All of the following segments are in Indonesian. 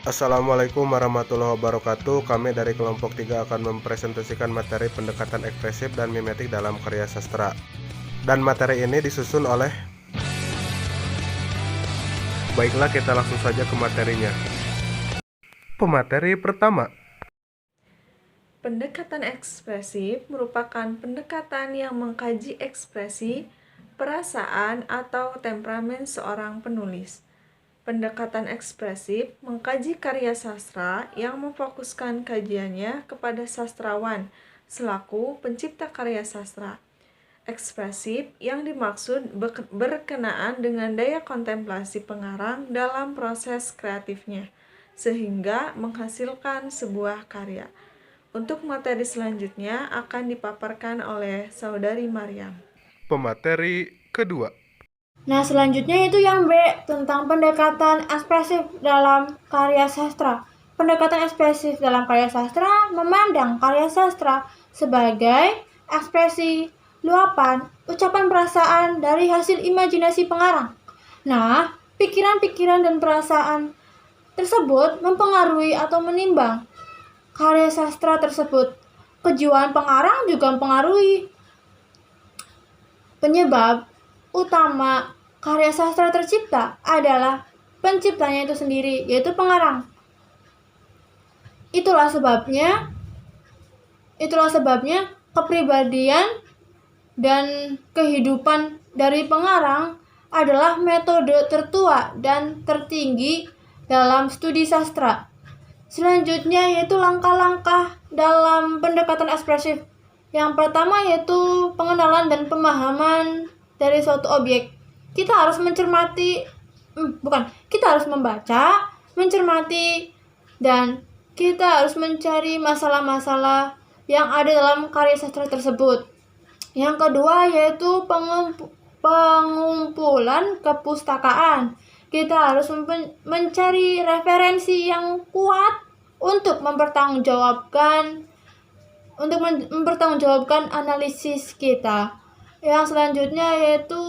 Assalamualaikum warahmatullahi wabarakatuh. Kami dari kelompok 3 akan mempresentasikan materi pendekatan ekspresif dan mimetik dalam karya sastra. Dan materi ini disusun oleh... Baiklah, kita langsung saja ke materinya. Pemateri pertama. Pendekatan ekspresif merupakan pendekatan yang mengkaji ekspresi, perasaan, atau temperamen seorang penulis. Pendekatan ekspresif mengkaji karya sastra yang memfokuskan kajiannya kepada sastrawan selaku pencipta karya sastra. Ekspresif yang dimaksud berkenaan dengan daya kontemplasi pengarang dalam proses kreatifnya, sehingga menghasilkan sebuah karya. Untuk materi selanjutnya akan dipaparkan oleh Saudari Maryam. Pemateri kedua. Nah, selanjutnya itu yang B, tentang pendekatan ekspresif dalam karya sastra. Pendekatan ekspresif dalam karya sastra memandang karya sastra sebagai ekspresi, luapan, ucapan perasaan dari hasil imajinasi pengarang. Nah, pikiran-pikiran dan perasaan tersebut mempengaruhi atau menimbang karya sastra tersebut. Kejiwaan pengarang juga mempengaruhi. Penyebab utama karya sastra tercipta adalah penciptanya itu sendiri, yaitu pengarang. Itulah sebabnya kepribadian dan kehidupan dari pengarang adalah metode tertua dan tertinggi dalam studi sastra. Selanjutnya yaitu langkah-langkah dalam pendekatan ekspresif. Yang pertama yaitu pengenalan dan pemahaman dari suatu objek. Kita harus membaca, mencermati, dan kita harus mencari masalah-masalah yang ada dalam karya sastra tersebut. Yang kedua yaitu pengumpulan kepustakaan. Kita harus mencari referensi yang kuat untuk mempertanggungjawabkan analisis kita. Yang selanjutnya yaitu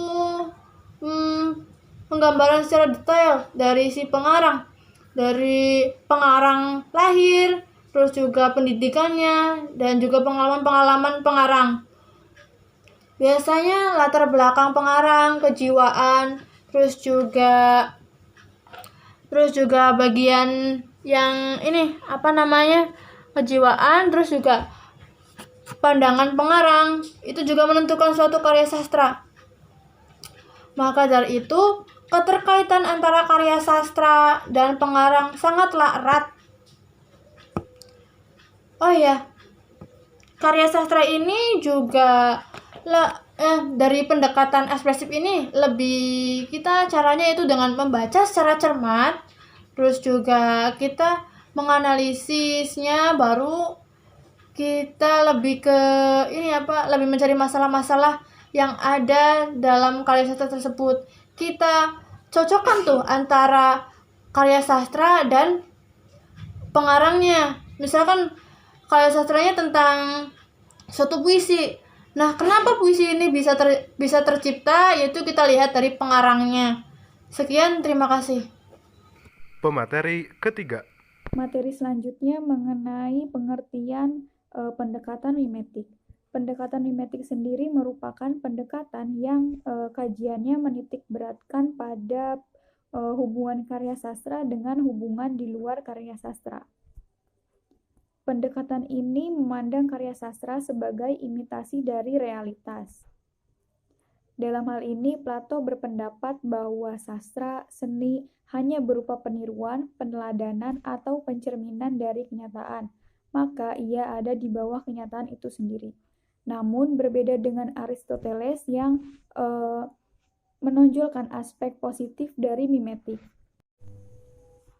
penggambaran secara detail dari si pengarang, dari pengarang lahir, terus juga pendidikannya, dan juga pengalaman-pengalaman pengarang. Biasanya latar belakang pengarang, kejiwaan, terus juga bagian yang kejiwaan, terus juga pandangan pengarang itu juga menentukan suatu karya sastra. Maka dari itu, keterkaitan antara karya sastra dan pengarang sangatlah erat. Oh ya, karya sastra ini juga dari pendekatan ekspresif ini kita caranya itu dengan membaca secara cermat, terus juga kita menganalisisnya, baru kita lebih mencari masalah-masalah yang ada dalam karya sastra tersebut. Kita cocokkan tuh antara karya sastra dan pengarangnya. Misalkan karya sastranya tentang suatu puisi. Nah, kenapa puisi ini bisa tercipta? Yaitu kita lihat dari pengarangnya. Sekian, terima kasih. Pemateri ketiga. Materi selanjutnya mengenai pengertian pendekatan mimetik. Pendekatan mimetik sendiri merupakan pendekatan yang kajiannya menitik beratkan pada hubungan karya sastra dengan hubungan di luar karya sastra. Pendekatan ini memandang karya sastra sebagai imitasi dari realitas. Dalam hal ini, Plato berpendapat bahwa sastra seni hanya berupa peniruan, peneladanan, atau pencerminan dari kenyataan, maka ia ada di bawah kenyataan itu sendiri. Namun, berbeda dengan Aristoteles yang menonjolkan aspek positif dari mimetik.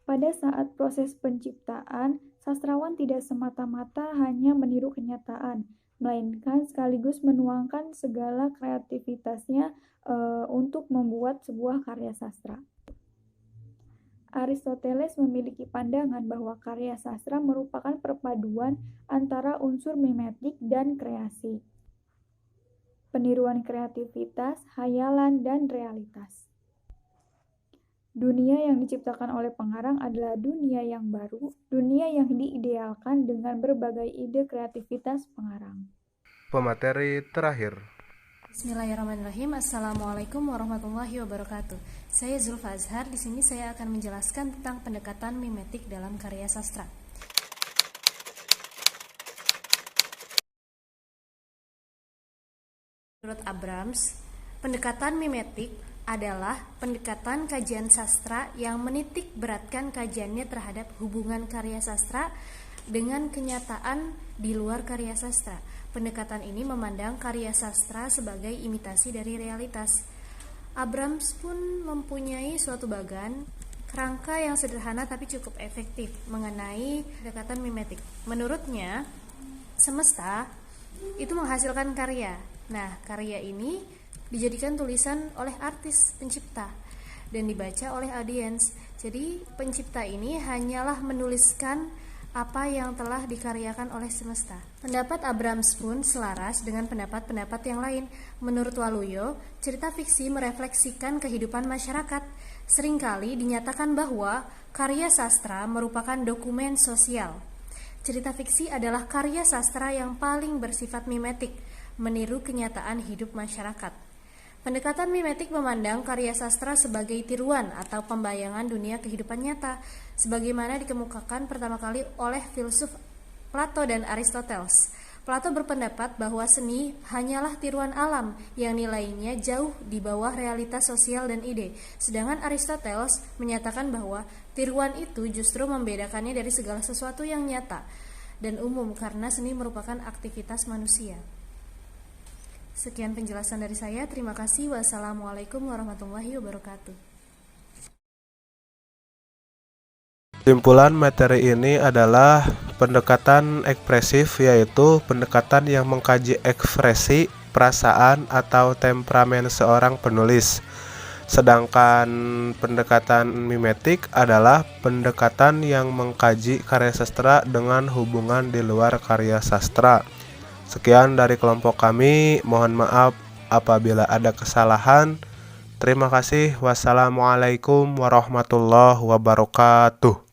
Pada saat proses penciptaan, sastrawan tidak semata-mata hanya meniru kenyataan, melainkan sekaligus menuangkan segala kreativitasnya untuk membuat sebuah karya sastra. Aristoteles memiliki pandangan bahwa karya sastra merupakan perpaduan antara unsur mimetik dan kreasi, peniruan kreativitas, hayalan, dan realitas. Dunia yang diciptakan oleh pengarang adalah dunia yang baru, dunia yang diidealkan dengan berbagai ide kreativitas pengarang. Pemateri terakhir. Bismillahirrahmanirrahim. Assalamualaikum warahmatullahi wabarakatuh. Saya Zulfa Azhar. Di sini saya akan menjelaskan tentang pendekatan mimetik dalam karya sastra. Menurut Abrams, pendekatan mimetik adalah pendekatan kajian sastra yang menitik beratkan kajiannya terhadap hubungan karya sastra dengan kenyataan di luar karya sastra. Pendekatan ini memandang karya sastra sebagai imitasi dari realitas. Abrams pun mempunyai suatu bagan kerangka yang sederhana tapi cukup efektif mengenai pendekatan mimetik. Menurutnya, semesta itu menghasilkan karya. Nah, karya ini dijadikan tulisan oleh artis pencipta dan dibaca oleh audiens. Jadi, pencipta ini hanyalah menuliskan apa yang telah dikaryakan oleh semesta. Pendapat Abrams pun selaras dengan pendapat-pendapat yang lain. Menurut Waluyo, cerita fiksi merefleksikan kehidupan masyarakat. Seringkali dinyatakan bahwa karya sastra merupakan dokumen sosial. Cerita fiksi adalah karya sastra yang paling bersifat mimetik, meniru kenyataan hidup masyarakat. Pendekatan mimetik memandang karya sastra sebagai tiruan atau pembayangan dunia kehidupan nyata, sebagaimana dikemukakan pertama kali oleh filsuf Plato dan Aristoteles. Plato berpendapat bahwa seni hanyalah tiruan alam yang nilainya jauh di bawah realitas sosial dan ide, sedangkan Aristoteles menyatakan bahwa tiruan itu justru membedakannya dari segala sesuatu yang nyata dan umum karena seni merupakan aktivitas manusia. Sekian penjelasan dari saya. Terima kasih. Wassalamualaikum warahmatullahi wabarakatuh. Kesimpulan materi ini adalah pendekatan ekspresif, yaitu pendekatan yang mengkaji ekspresi, perasaan, atau temperamen seorang penulis. Sedangkan pendekatan mimetik adalah pendekatan yang mengkaji karya sastra dengan hubungan di luar karya sastra. Sekian dari kelompok kami, mohon maaf apabila ada kesalahan. Terima kasih. Wassalamualaikum warahmatullahi wabarakatuh.